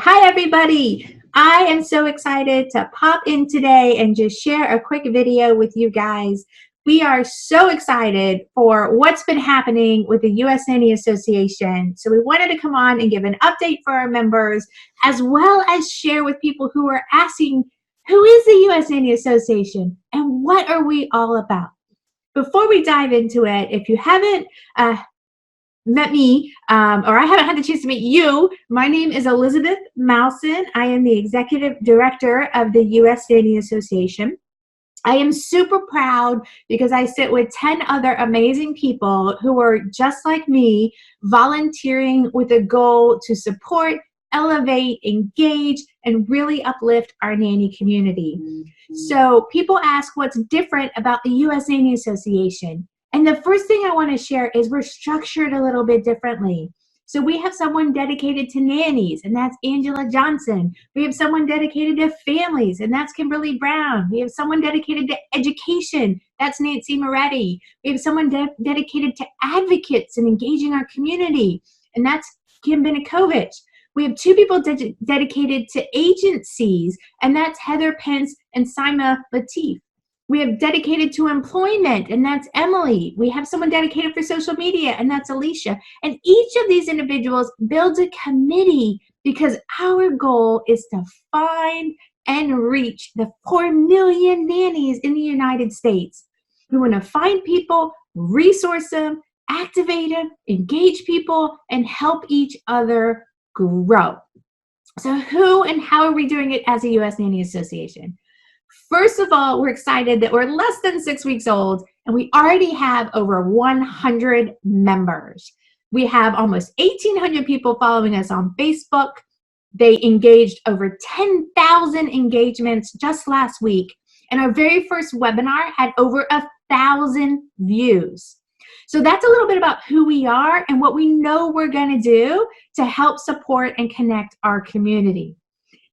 Hi, everybody. I am so excited to pop in today and just share a quick video with you guys. We are so excited for what's been happening with the US Nanny Association. So we wanted to come on and give an update for our members, as well as share with people who are asking, who is the US Nanny Association and what are we all about? Before we dive into it, if you haven't met me, or I haven't had the chance to meet you, my name is Elizabeth Malson. I am the Executive Director of the US Nanny Association. I am super proud because I sit with 10 other amazing people who are just like me, volunteering with a goal to support, elevate, engage, and really uplift our nanny community. So people ask what's different about the US Nanny Association. And the first thing I want to share is we're structured a little bit differently. So we have someone dedicated to nannies, and that's Angela Johnson. We have someone dedicated to families, and that's Kimberly Brown. We have someone dedicated to education. That's Nancy Moretti. We have someone dedicated to advocates and engaging our community, and that's Kim Benikovich. We have two people dedicated to agencies, and that's Heather Pence and Saima Latif. We have dedicated to employment, and that's Emily. We have someone dedicated for social media, and that's Alicia. And each of these individuals builds a committee because our goal is to find and reach the 4 million nannies in the United States. We want to find people, resource them, activate them, engage people, and help each other grow. So who and how are we doing it as a US Nanny Association? First of all, we're excited that we're less than 6 weeks old and we already have over 100 members. We have almost 1,800 people following us on Facebook. They engaged over 10,000 engagements just last week. And our very first webinar had over 1,000 views. So that's a little bit about who we are and what we know we're going to do to help support and connect our community.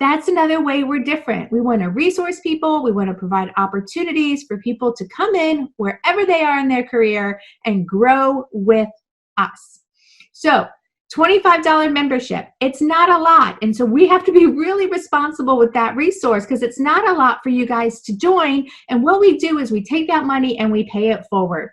That's another way we're different. We want to resource people. We want to provide opportunities for people to come in wherever they are in their career and grow with us. So $25 membership, it's not a lot. And so we have to be really responsible with that resource because it's not a lot for you guys to join. And what we do is we take that money and we pay it forward.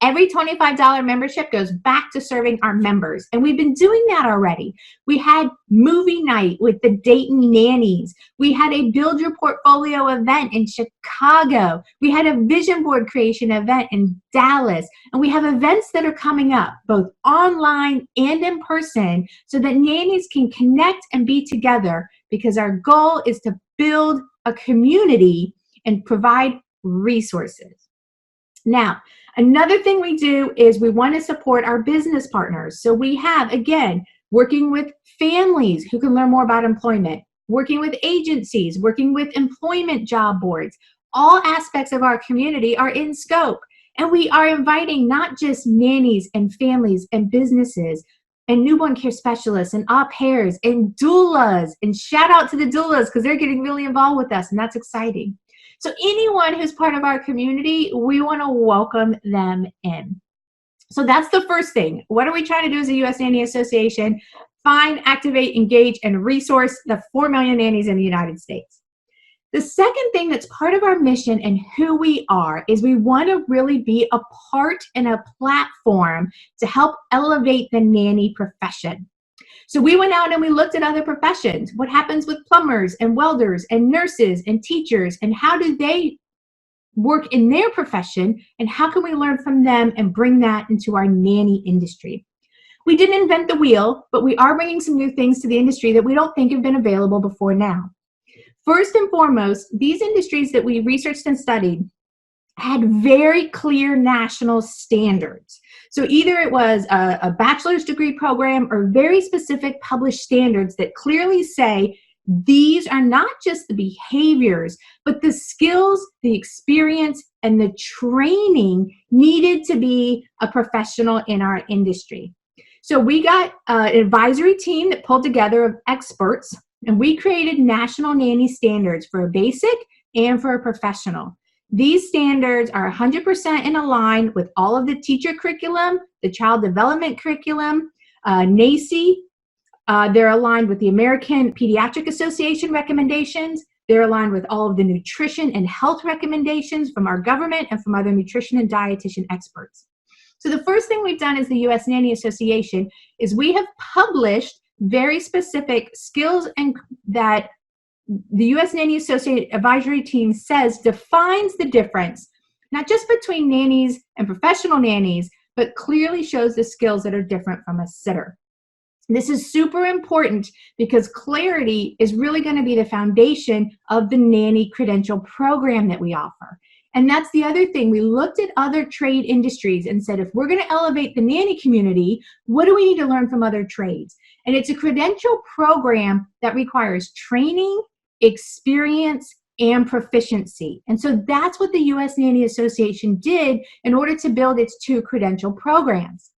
Every $25 membership goes back to serving our members. And we've been doing that already. We had movie night with the Dayton Nannies. We had a Build Your Portfolio event in Chicago. We had a vision board creation event in Dallas. And we have events that are coming up, both online and in person, so that nannies can connect and be together because our goal is to build a community and provide resources. Now, another thing we do is we want to support our business partners. So we have, again, working with families who can learn more about employment, working with agencies, working with employment job boards. All aspects of our community are in scope. And we are inviting not just nannies and families and businesses and newborn care specialists and au pairs and doulas. And shout out to the doulas because they're getting really involved with us, and that's exciting. So anyone who's part of our community, we want to welcome them in. So that's the first thing. What are we trying to do as a US Nanny Association? Find, activate, engage, and resource the 4 million nannies in the United States. The second thing that's part of our mission and who we are is we want to really be a part and a platform to help elevate the nanny profession. So we went out and we looked at other professions. What happens with plumbers and welders and nurses and teachers, and how do they work in their profession, and how can we learn from them and bring that into our nanny industry? We didn't invent the wheel, but we are bringing some new things to the industry that we don't think have been available before now. First and foremost, these industries that we researched and studied had very clear national standards. So either it was a bachelor's degree program or very specific published standards that clearly say these are not just the behaviors, but the skills, the experience, and the training needed to be a professional in our industry. So we got an advisory team that pulled together of experts, and we created national nanny standards for a basic and for a professional. These standards are 100% in line with all of the teacher curriculum, the child development curriculum, NACI, They're aligned with the American Pediatric Association recommendations. They're aligned with all of the nutrition and health recommendations from our government and from other nutrition and dietitian experts. So the first thing we've done as the US Nanny Association is we have published very specific skills and that the US Nanny Association advisory team says defines the difference, not just between nannies and professional nannies, but clearly shows the skills that are different from a sitter. This is super important because clarity is really going to be the foundation of the nanny credential program that we offer. And that's the other thing. We looked at other trade industries and said, if we're going to elevate the nanny community, what do we need to learn from other trades? And it's a credential program that requires training, experience, and proficiency. And so that's what the US Nanny Association did in order to build its 2 credential programs.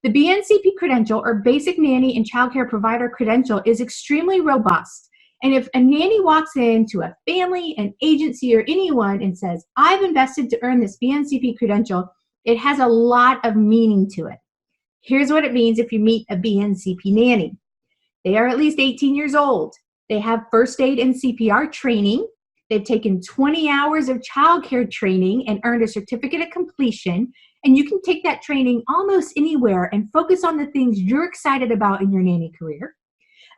The BNCP credential, or Basic Nanny and Childcare Provider credential, is extremely robust. And if a nanny walks into a family, an agency, or anyone and says, I've invested to earn this BNCP credential, it has a lot of meaning to it. Here's what it means if you meet a BNCP nanny. They are at least 18 years old. They have first aid and CPR training. They've taken 20 hours of childcare training and earned a certificate of completion. And you can take that training almost anywhere and focus on the things you're excited about in your nanny career.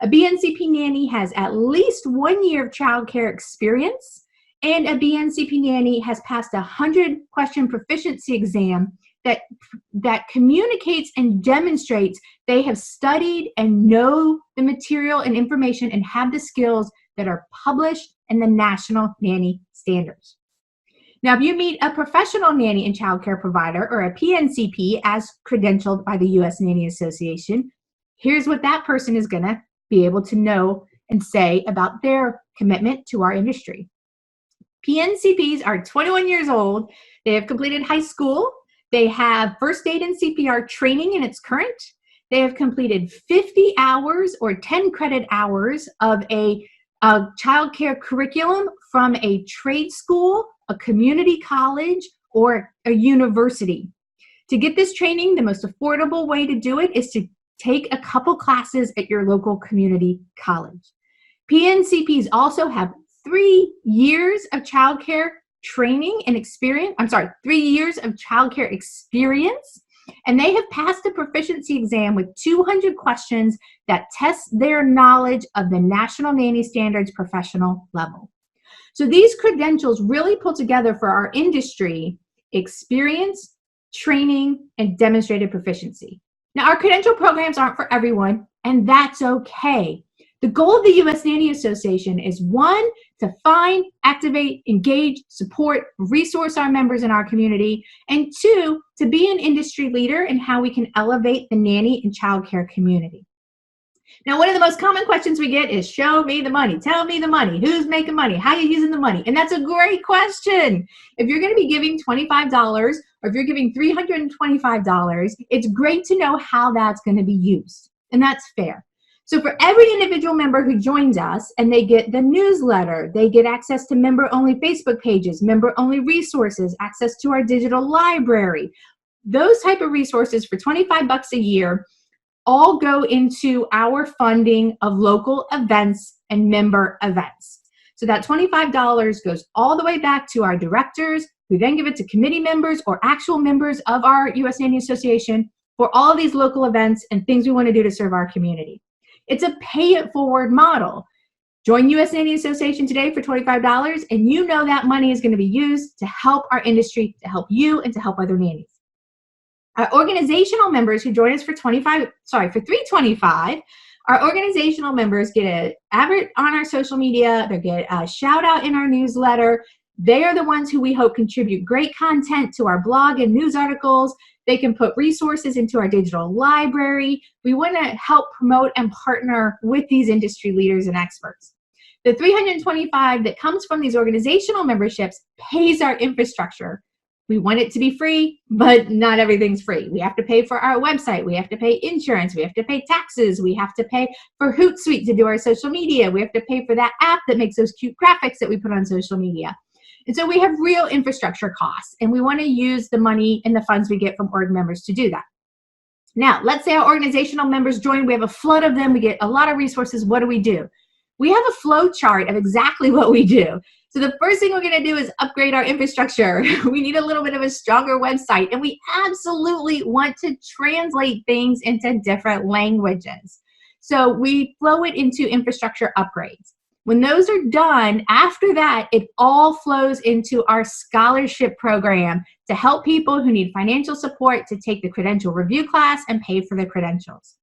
A BNCP nanny has at least 1 year of childcare experience, and a BNCP nanny has passed a 100-question proficiency exam that communicates and demonstrates they have studied and know the material and information and have the skills that are published in the national nanny standards. Now, if you meet a professional nanny and childcare provider, or a PNCP as credentialed by the US Nanny Association, here's what that person is going to be able to know and say about their commitment to our industry. PNCPs are 21 years old. They have completed high school. They have first aid and CPR training in its current. They have completed 50 hours or 10 credit hours of a childcare curriculum from a trade school, a community college, or a university. To get this training, the most affordable way to do it is to take a couple classes at your local community college. PNCPs also have 3 years of childcare training and experience. 3 years of childcare experience, and they have passed a proficiency exam with 200 questions that test their knowledge of the National Nanny Standards professional level. So these credentials really pull together for our industry experience, training, and demonstrated proficiency. Now, our credential programs aren't for everyone, and that's okay. The goal of the US Nanny Association is 1, to find, activate, engage, support, resource our members in our community, and 2, to be an industry leader in how we can elevate the nanny and childcare community. Now, one of the most common questions we get is, show me the money, tell me the money, who's making money, how are you using the money? And that's a great question. If you're going to be giving $25 or if you're giving $325, it's great to know how that's going to be used, and that's fair. So for every individual member who joins us and they get the newsletter, they get access to member-only Facebook pages, member-only resources, access to our digital library, those type of resources for $25 a year all go into our funding of local events and member events. So that $25 goes all the way back to our directors, who then give it to committee members or actual members of our US Nanny Association for all these local events and things we want to do to serve our community. It's a pay-it-forward model. Join US Nanny Association today for $25, and you know that money is going to be used to help our industry, to help you, and to help other nannies. Our organizational members who join us for $325, our organizational members get an advert on our social media, they get a shout out in our newsletter. They are the ones who we hope contribute great content to our blog and news articles. They can put resources into our digital library. We want to help promote and partner with these industry leaders and experts. The $325 that comes from these organizational memberships pays our infrastructure. We want it to be free, but not everything's free. We have to pay for our website. We have to pay insurance. We have to pay taxes. We have to pay for Hootsuite to do our social media. We have to pay for that app that makes those cute graphics that we put on social media. And so we have real infrastructure costs, and we want to use the money and the funds we get from org members to do that. Now, let's say our organizational members join. We have a flood of them. We get a lot of resources. What do? We have a flow chart of exactly what we do. So the first thing we're going to do is upgrade our infrastructure. We need a little bit of a stronger website, and we absolutely want to translate things into different languages. So we flow it into infrastructure upgrades. When those are done, after that, it all flows into our scholarship program to help people who need financial support to take the credential review class and pay for the credentials.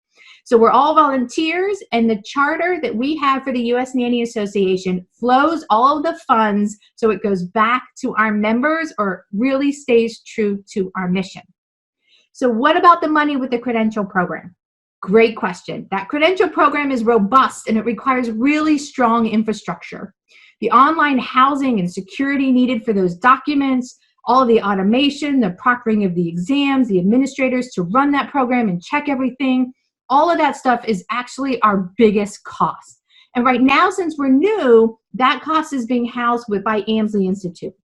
So we're all volunteers, and the charter that we have for the US Nanny Association flows all of the funds so it goes back to our members or really stays true to our mission. So what about the money with the credential program? Great question. That credential program is robust and it requires really strong infrastructure. The online housing and security needed for those documents, all of the automation, the proctoring of the exams, the administrators to run that program and check everything, all of that stuff is actually our biggest cost. And right now, since we're new, that cost is being housed by Amsley Institute.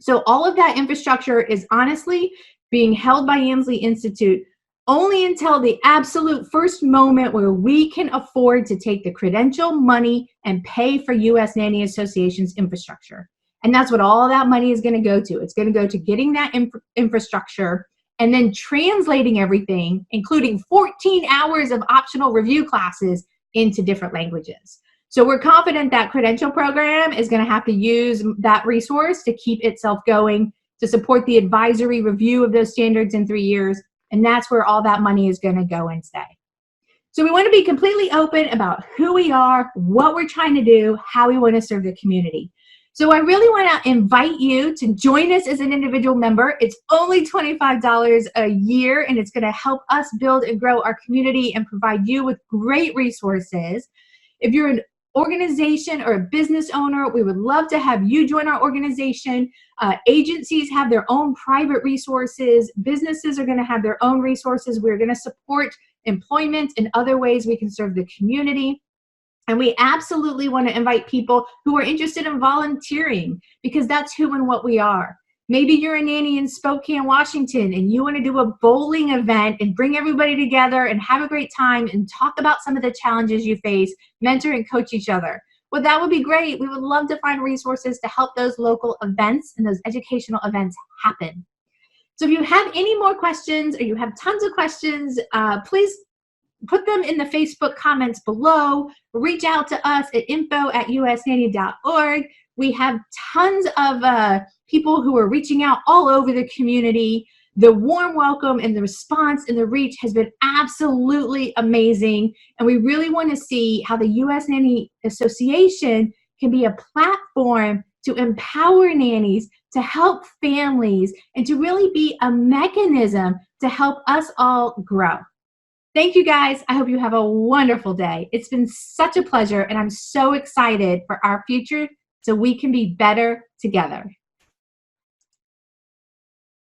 So all of that infrastructure is honestly being held by Amsley Institute only until the absolute first moment where we can afford to take the credential money and pay for US Nanny Association's infrastructure. And that's what all that money is going to go to. It's going to go to getting that infrastructure and then translating everything, including 14 hours of optional review classes, into different languages. So we're confident that credential program is going to have to use that resource to keep itself going, to support the advisory review of those standards in 3 years. And that's where all that money is going to go and stay. So we want to be completely open about who we are, what we're trying to do, how we want to serve the community. So I really want to invite you to join us as an individual member. It's only $25 a year, and it's going to help us build and grow our community and provide you with great resources. If you're an organization or a business owner, we would love to have you join our organization. Agencies have their own private resources. Businesses are going to have their own resources. We're going to support employment and other ways we can serve the community. And we absolutely want to invite people who are interested in volunteering, because that's who and what we are. Maybe you're a nanny in Spokane, Washington, and you want to do a bowling event and bring everybody together and have a great time and talk about some of the challenges you face, mentor and coach each other. Well, that would be great. We would love to find resources to help those local events and those educational events happen. So if you have any more questions or you have tons of questions, please put them in the Facebook comments below. Reach out to us at info@usnanny.org. We have tons of people who are reaching out all over the community. The warm welcome and the response and the reach has been absolutely amazing. And we really want to see how the US Nanny Association can be a platform to empower nannies, to help families, and to really be a mechanism to help us all grow. Thank you guys. I hope you have a wonderful day. It's been such a pleasure, and I'm so excited for our future so we can be better together.